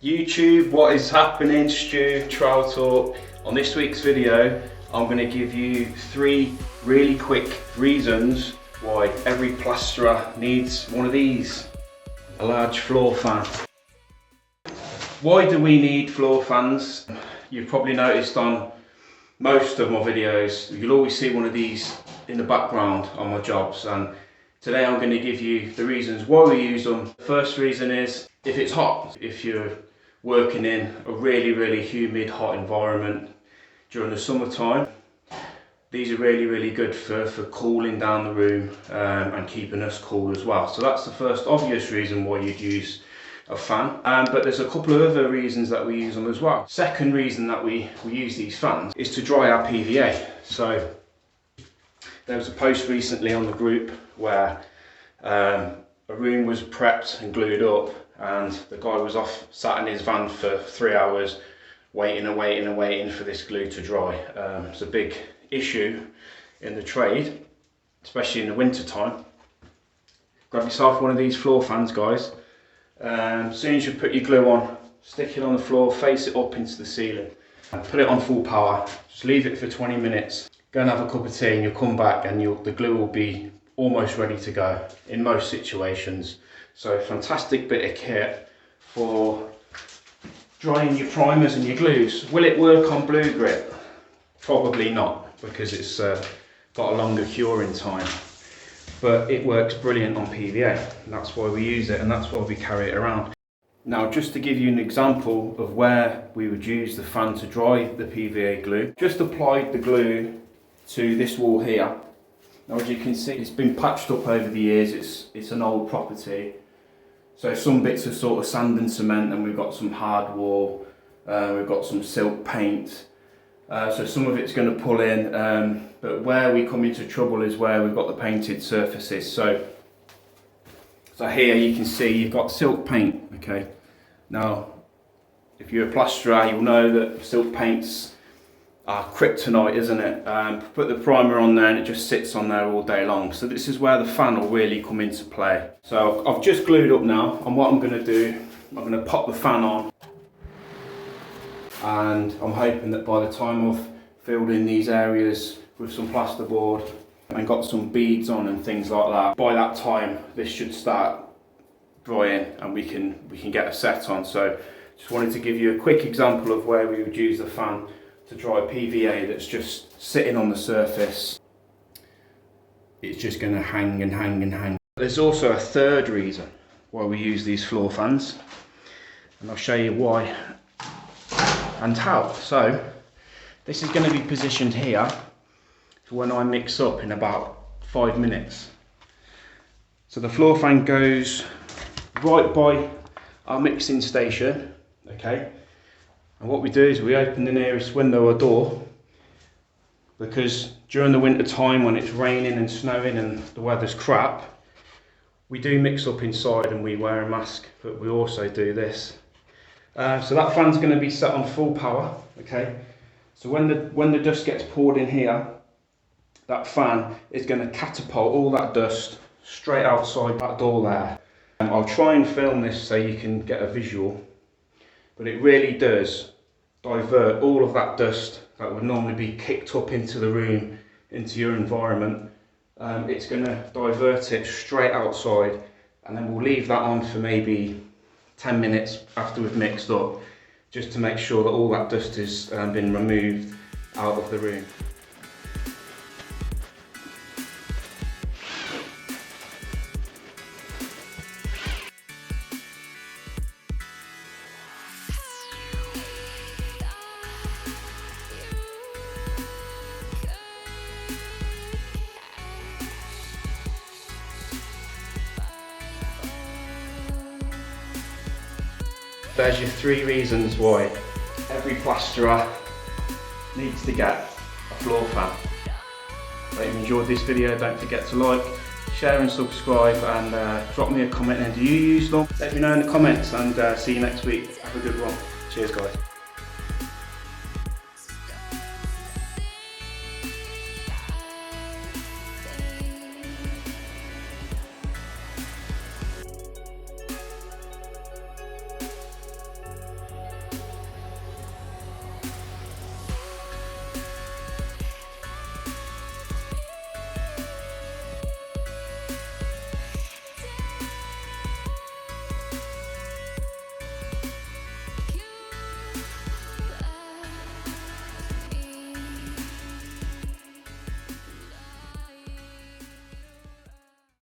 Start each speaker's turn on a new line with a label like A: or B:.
A: YouTube, what is happening? Stu, Trowel Talk. On this week's video, I'm going to give you 3 really quick reasons why every plasterer needs one of these, a large floor fan. Why do we need floor fans? You've probably noticed on most of my videos, you'll always see one of these in the background on my jobs, and today I'm going to give you the reasons why we use them. First reason is if it's hot, if you're working in a really humid, hot environment during the summertime, these are really good for cooling down the room and keeping us cool as well. So that's the first obvious reason why you'd use a fan, but there's a couple of other reasons that we use them as well. Second reason that we use these fans is to dry our PVA. So there was a post recently on the group where a room was prepped and glued up, and the guy was off sat in his van for 3 hours waiting for this glue to dry. It's a big issue in the trade, especially in the winter time. Grab yourself one of these floor fans, guys. As soon as you put your glue on, stick it on the floor, face it up into the ceiling, and put it on full power. Just leave it for 20 minutes. Go and have a cup of tea, and you'll come back and the glue will be almost ready to go in most situations. So fantastic bit of kit for drying your primers and your glues. Will it work on blue grip? Probably not, because it's got a longer curing time. But it works brilliant on PVA, and that's why we use it, and that's why we carry it around. Now, just to give you an example of where we would use the fan to dry the PVA glue, just applied the glue to this wall here. Now, as you can see, it's been patched up over the years. It's an old property, so some bits are sort of sand and cement, and we've got some hard wall, we've got some silk paint, so some of it's going to pull in, but where we come into trouble is where we've got the painted surfaces. So here you can see you've got silk paint. Okay, now if you're a plasterer, you'll know that silk paints are kryptonite, isn't it? Put the primer on there and it just sits on there all day long. So this is where the fan will really come into play. So I've just glued up now, and what I'm going to do, I'm going to pop the fan on, and I'm hoping that by the time I've filled in these areas with some plasterboard and got some beads on and things like that, by that time this should start drying and we can get a set on. So just wanted to give you a quick example of where we would use the fan to dry PVA that's just sitting on the surface. It's just going to hang and hang. There's also a third reason why we use these floor fans, and I'll show you why and how. So this is going to be positioned here for when I mix up in about 5 minutes. So the floor fan goes right by our mixing station, okay? And what we do is we open the nearest window or door, because during the winter time when it's raining and snowing and the weather's crap, we do mix up inside and we wear a mask, but we also do this. So that fan's going to be set on full power, okay? So when the dust gets poured in here, that fan is going to catapult all that dust straight outside that door there. I'll try and film this so you can get a visual, but it really does divert all of that dust that would normally be kicked up into the room, into your environment. It's going to divert it straight outside, and then we'll leave that on for maybe 10 minutes after we've mixed up, just to make sure that all that dust has been removed out of the room. There's your 3 reasons why every plasterer needs to get a floor fan. If you enjoyed this video, don't forget to like, share and subscribe, and drop me a comment. And do you use them? Let me know in the comments, and see you next week. Have a good one. Cheers, guys.